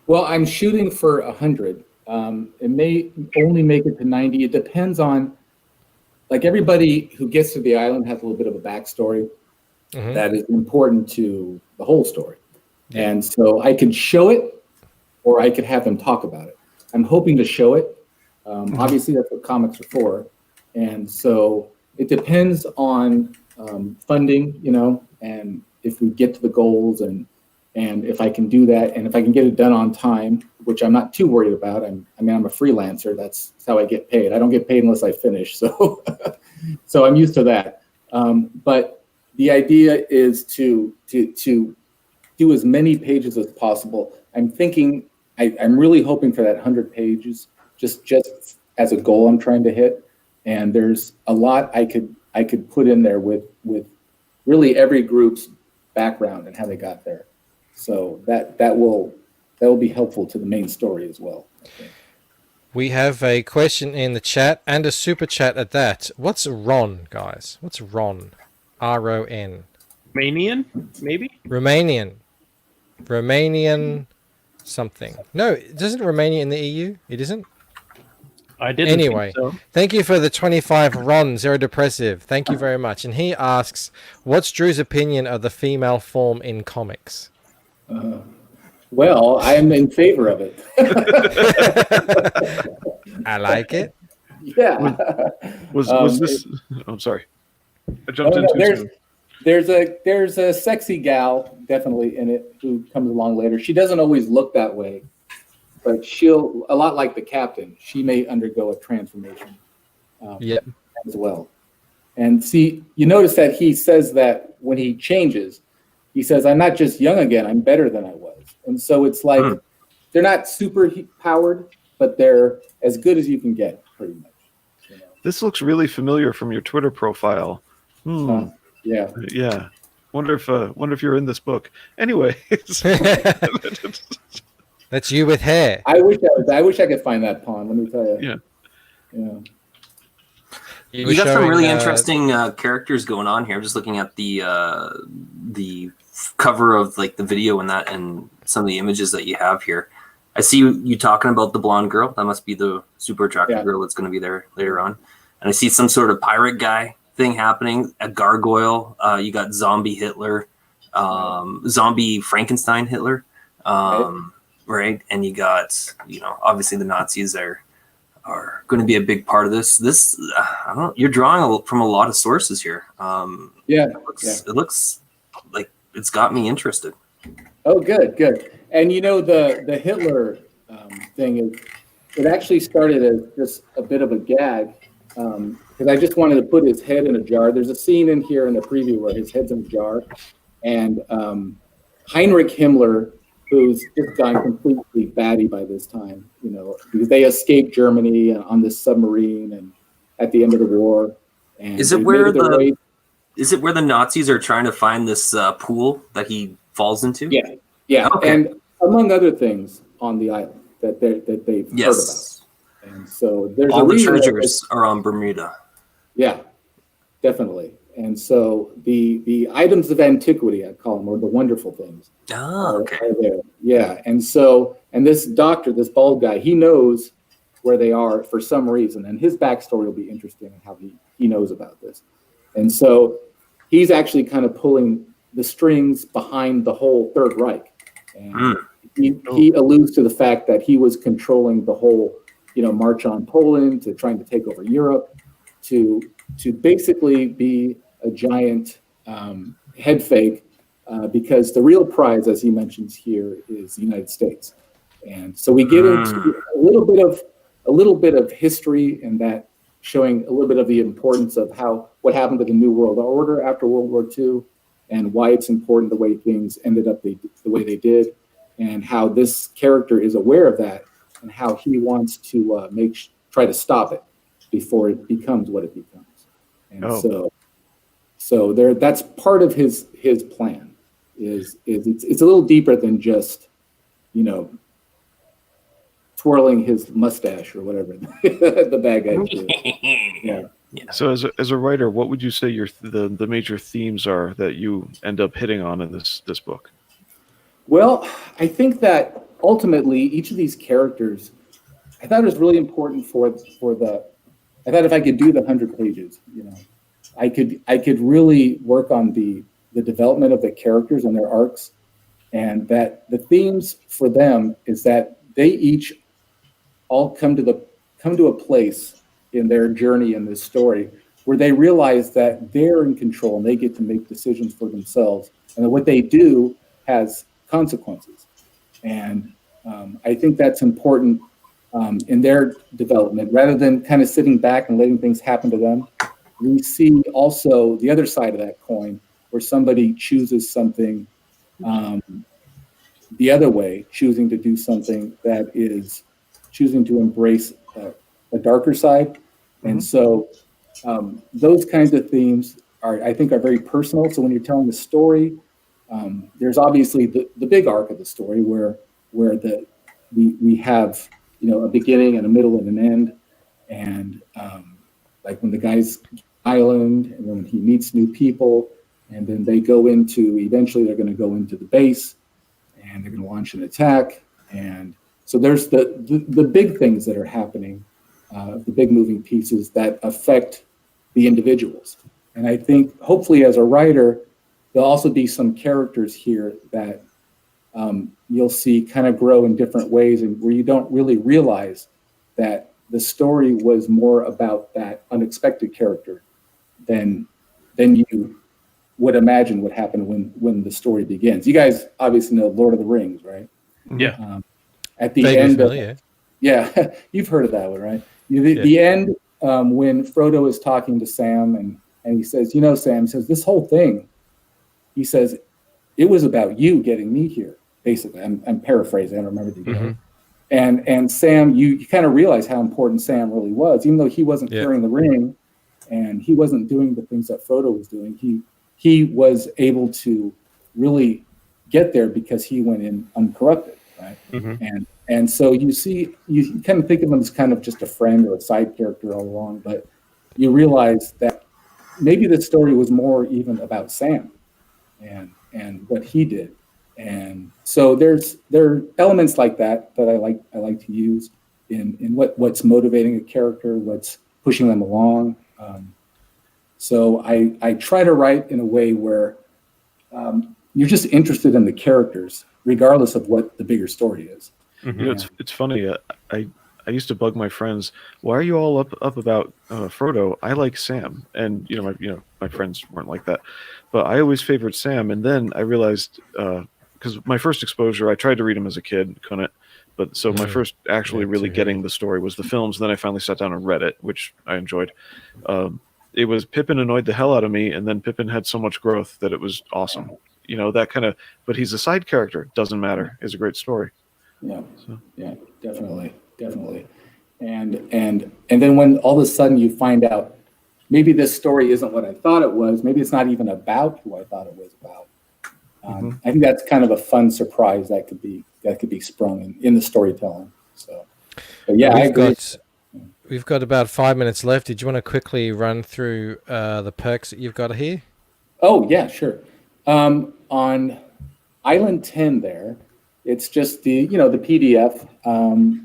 Well, I'm shooting for 100. It may only make it to 90. It depends on, like, everybody who gets to the island has a little bit of a backstory that is important to the whole story. Yeah. And so I could show it, or I could have them talk about it. I'm hoping to show it. Obviously, that's what comics are for. And so it depends on funding, and if we get to the goals and if I can do that, and if I can get it done on time, which I'm not too worried about. I'm a freelancer. That's how I get paid. I don't get paid unless I finish. So, so I'm used to that. But the idea is to do as many pages as possible. I'm thinking, I'm really hoping for that 100 pages, just as a goal I'm trying to hit. And there's a lot I could put in there with really every group's background and how they got there. So that will be helpful to the main story as well, I think. We have a question in the chat and a super chat at that. What's Ron, guys? What's Ron? R-O-N. Romanian, maybe? Romanian something. No, doesn't Romania in the EU? It isn't? I didn't Anyway, think so. thank you for the 25 Ron, Zero Depressive. Thank you very much. And he asks, what's Drew's opinion of the female form in comics? Well, I'm in favor of it. I like it. Yeah. Was this? I'm sorry. I jumped in too soon. There's a sexy gal definitely in it who comes along later. She doesn't always look that way, but she'll, a lot like the captain, she may undergo a transformation as well. And see, you notice that he says that when he changes, he says, "I'm not just young again, I'm better than I was." And so it's like, they're not super powered, but they're as good as you can get, pretty much. This looks really familiar from your Twitter profile. Yeah. Yeah. Wonder if you're in this book. Anyway. That's you with hair. I wish I could find that pawn, let me tell you. Yeah. Yeah. You got some really interesting characters going on here. I'm just looking at the cover of like the video and that, and some of the images that you have here. I see you talking about the blonde girl. That must be the super attractive girl that's going to be there later on. And I see some sort of pirate guy thing happening. A gargoyle. You got zombie Hitler, zombie Frankenstein Hitler, right? And you got, obviously the Nazis are going to be a big part of this. I don't know. You're drawing from a lot of sources here. It looks like it's got me interested. Oh, good. And the Hitler thing is, it actually started as just a bit of a gag, because I just wanted to put his head in a jar. There's a scene in here in the preview where his head's in a jar, and Heinrich Himmler, who's just gone completely batty by this time, because they escaped Germany on this submarine and at the end of the war. And is it where the Nazis are trying to find this pool that he falls into? Yeah. Okay. And among other things on the island, that they've heard Yes. about. And so there's All a the reason that treasures are on Bermuda. yeah, definitely. And so the items of antiquity, I call them, or the wonderful things, Oh, okay. are there. Yeah. And so, and this doctor, this bald guy, he knows where they are for some reason. And his backstory will be interesting in how he knows about this. And so he's actually kind of pulling the strings behind the whole Third Reich. And he alludes to the fact that he was controlling the whole, march on Poland, to trying to take over Europe, to basically be a giant head fake, because the real prize, as he mentions here, is the United States. And so we get into a little bit of history, and that showing a little bit of the importance of what happened to the New World Order after World War II, and why it's important the way things ended up the way they did, and how this character is aware of that, and how he wants to try to stop it before it becomes what it becomes. And so that's part of his plan. Is it's a little deeper than just twirling his mustache or whatever the bad guy did. Yeah. So as a writer, what would you say the major themes are that you end up hitting on in this book? Well, I think that ultimately each of these characters, I thought it was really important I thought if I could do the 100 pages, I could really work on the development of the characters and their arcs, and that the themes for them is that they each all come to a place in their journey in this story where they realize that they're in control and they get to make decisions for themselves, and that what they do has consequences. And I think that's important in their development, rather than kind of sitting back and letting things happen to them. We see also the other side of that coin, where somebody chooses something the other way, choosing to do something that is choosing to embrace a darker side. And so those kinds of themes I think are very personal. So when you're telling the story, there's obviously the big arc of the story where we have a beginning and a middle and an end, and like when the guy's island, and then when he meets new people, and then eventually they're going to go into the base, and they're going to launch an attack. And so there's the big things that are happening, the big moving pieces that affect the individuals. And I think hopefully as a writer, there'll also be some characters here that you'll see kind of grow in different ways, and where you don't really realize that the story was more about that unexpected character than you would imagine would happen when the story begins. You guys obviously know Lord of the Rings, right? Yeah. At the Vaguely end, familiar. yeah, you've heard of that one, right? The end, when Frodo is talking to Sam, and he says, Sam says, this whole thing, he says, it was about you getting me here. Basically, I'm paraphrasing. I don't remember the exact. And Sam, you kind of realize how important Sam really was, even though he wasn't carrying the ring, and he wasn't doing the things that Frodo was doing. He was able to really get there because he went in uncorrupted, right? And so you kind of think of him as kind of just a friend or a side character all along, but you realize that maybe the story was more even about Sam and what he did. And so there are elements like that I like to use in what's motivating a character, what's pushing them along. So I try to write in a way where you're just interested in the characters, regardless of what the bigger story is. It's funny. I used to bug my friends. Why are you all up about Frodo? I like Sam, and my friends weren't like that, but I always favored Sam. And then I realized, because my first exposure, I tried to read him as a kid, couldn't. But so my first actually really getting the story was the films. And then I finally sat down and read it, which I enjoyed. It was Pippin annoyed the hell out of me, and then Pippin had so much growth that it was awesome. That kind of. But he's a side character. Doesn't matter. It's a great story. Yeah. So. Yeah. Definitely. And then when all of a sudden you find out maybe this story isn't what I thought it was, maybe it's not even about who I thought it was about. I think that's kind of a fun surprise that could be sprung in the storytelling. So, but yeah, I agree. We've got about 5 minutes left. Did you want to quickly run through the perks that you've got here? Oh yeah, sure. On Island 10 there, it's just the the PDF.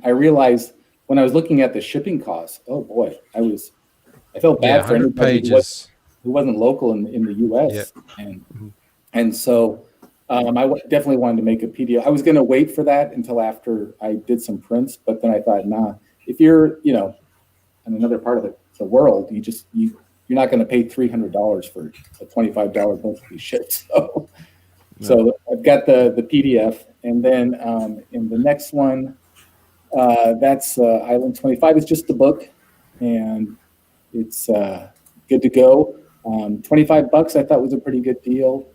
I realized when I was looking at the shipping costs, oh boy, I felt bad for 100 anybody pages. who wasn't local in the U.S. And so definitely wanted to make a PDF. I was going to wait for that until after I did some prints, but then I thought, nah, if you're in another part of the world, you're not going to pay $300 for a $25 book to be shipped. So I've got the PDF, and then in the next one, that's Island 25. It's just the book, and it's good to go. $25 I thought was a pretty good deal.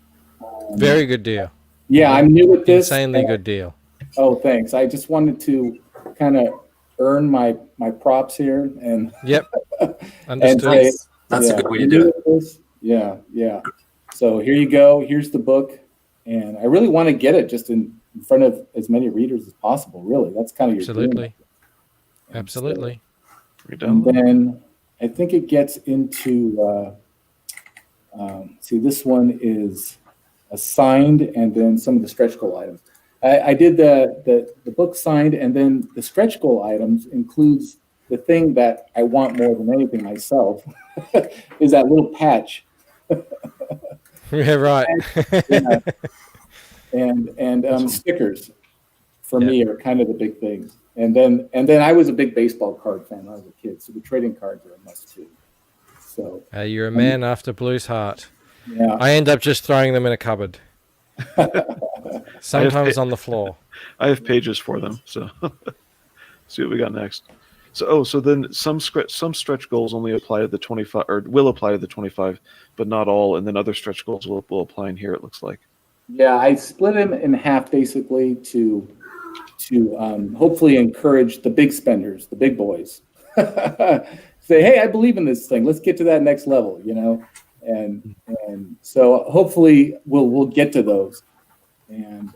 Very good deal. Yeah, I'm new at this. Insanely good deal. Oh, thanks. I just wanted to kind of earn my props here, and Yep. Understood. and say, That's a good way to do it. Yeah. So here you go. Here's the book, and I really want to get it just in front of as many readers as possible. Really, that's kind of your dream. Absolutely. And then I think it gets into see, this one is signed, and then some of the stretch goal items. I did the book signed, and then the stretch goal items includes the thing that I want more than anything myself is that little patch. Yeah, right. Yeah. And stickers for me are kind of the big things. And then I was a big baseball card fan when I was a kid, so the trading cards are a must too. So you're a man after Blue's heart. Yeah. I end up just throwing them in a cupboard. Sometimes on the floor. I have pages for them, so see what we got next. So then some stretch goals only apply to the 25, or will apply to the 25, but not all, and then other stretch goals will apply in here, it looks like. Yeah, I split them in half basically to hopefully encourage the big spenders, the big boys. Say, hey, I believe in this thing. Let's get to that next level, and so hopefully we'll get to those. And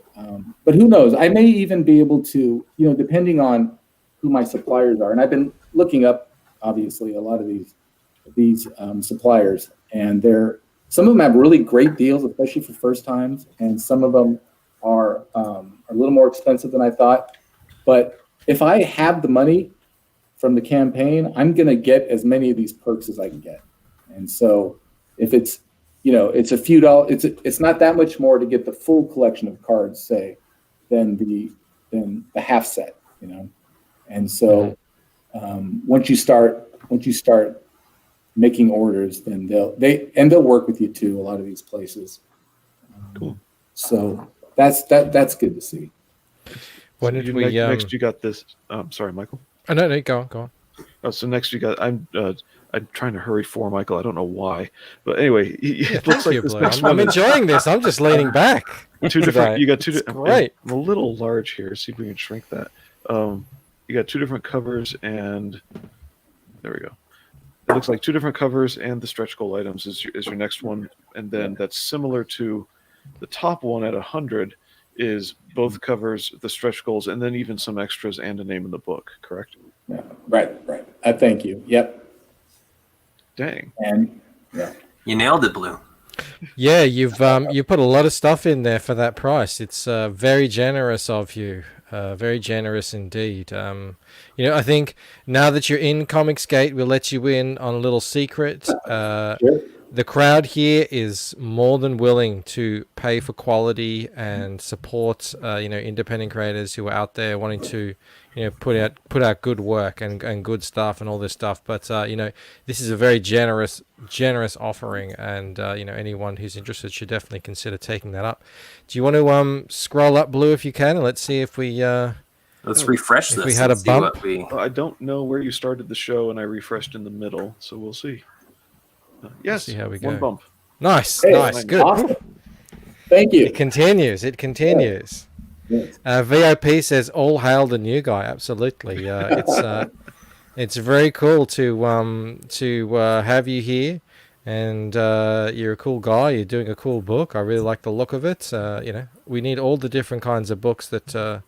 but who knows? I may even be able to, depending on who my suppliers are. And I've been looking up, obviously, a lot of these suppliers, and some of them have really great deals, especially for first times, and some of them are a little more expensive than I thought. But if I have the money from the campaign, I'm going to get as many of these perks as I can get. And so if it's, it's a few dollars, it's not that much more to get the full collection of cards, say, than the half set, And so once you start making orders, then they'll work with you too. A lot of these places. Cool. So that's good to see. When did we? Next, you got this. Sorry, Michael. Oh, no, go on. Oh, so next you got. I'm trying to hurry for Michael. I don't know why, but anyway, it looks like this next one. I'm enjoying this. I'm just leaning back. Two different. You got two. Great. I'm a little large here. See if we can shrink that. You got two different covers, and there we go. It looks like two different covers, and the stretch goal items is your next one, and then that's similar to the top one at 100 is both covers, the stretch goals, and then even some extras and a name in the book. Correct? Yeah. Right. Thank you. Yep. Dang. And yeah. You nailed it, Blue. Yeah, you've you put a lot of stuff in there for that price. It's very generous of you. Very generous indeed. I think now that you're in COMICSGATE, we'll let you in on a little secret. Sure. The crowd here is more than willing to pay for quality and support, independent creators who are out there wanting to, put out good work and good stuff and all this stuff. But this is a very generous offering, and anyone who's interested should definitely consider taking that up. Do you want to scroll up, Blue, if you can, and let's see if we let's refresh this. If we had a bump. I don't know where you started the show, and I refreshed in the middle, so we'll see. Yes, see how we go. One bump. Nice, Hey, nice, good. Awesome. Thank you. It continues. Yes. VIP says, "All hail the new guy." Absolutely. It's very cool to have you here, and you're a cool guy. You're doing a cool book. I really like the look of it. We need all the different kinds of books that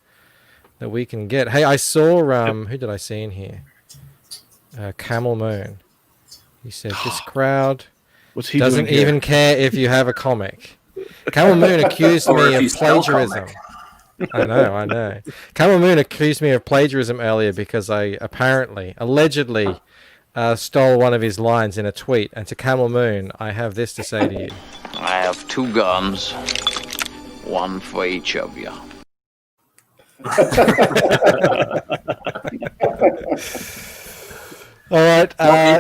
that we can get. Hey, I saw who did I see in here? Camel Moon. He said this crowd What's he doesn't doing here? even care if you have a comic. Camel Moon accused Or me if you of spell plagiarism. comic. I know. Camel Moon accused me of plagiarism earlier because I allegedly stole one of his lines in a tweet. And to Camel Moon, I have this to say to you. I have 2 guns, one for each of you. All right,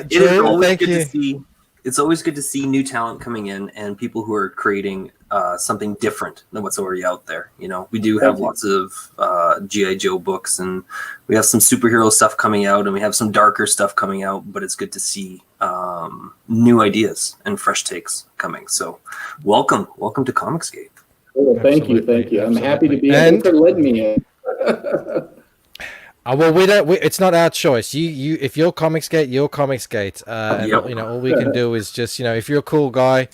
It is Drew, always thank good you. to see. It's always good to see new talent coming in and people who are creating something different than what's already out there. You know, we do have lots of GI Joe books, and we have some superhero stuff coming out, and we have some darker stuff coming out. But it's good to see new ideas and fresh takes coming. So, welcome to COMICSGATE. Well, thank you. Absolutely, I'm happy to be absolutely. able to let me in. Well, it's not our choice. You, if you're COMICSGATE, you're COMICSGATE. And Yep. you know, all we can do is just, you know, if you're a cool guy,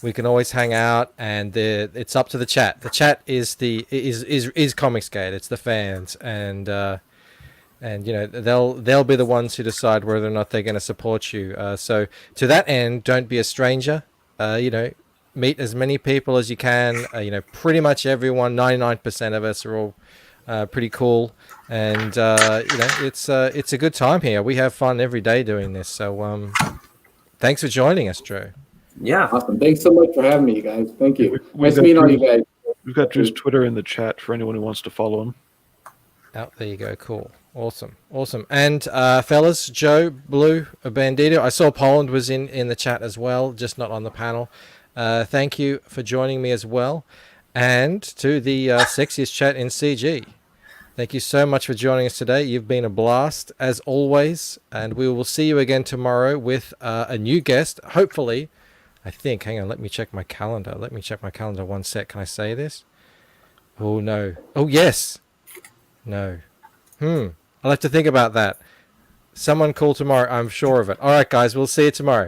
we can always hang out, and it's up to the chat. The chat is COMICSGATE. It's the fans, and you know, they'll be the ones who decide whether or not they're going to support you. So to that end, don't be a stranger. You know, meet as many people as you can. You know, pretty much everyone, 99% of us are all pretty cool, and you know, it's a good time here. We have fun every day doing this. So thanks for joining us, Drew. Yeah. Awesome. Thanks so much for having me, you guys. Thank you. We Nice got meeting all you Drew- guys. We've got Drew's Twitter in the chat for anyone who wants to follow him. Oh, there you go. Cool. Awesome. And fellas, Joe, Blue, Bandito, I saw Poland was in the chat as well, just not on the panel. Thank you for joining me as well. And to the sexiest chat in CG. Thank you so much for joining us today. You've been a blast, as always. And we will see you again tomorrow with a new guest, hopefully. I think. Hang on, let me check my calendar. One sec. Can I say this? Oh, no. Oh, yes. No. I'll have to think about that. Someone call tomorrow. I'm sure of it. All right, guys. We'll see you tomorrow.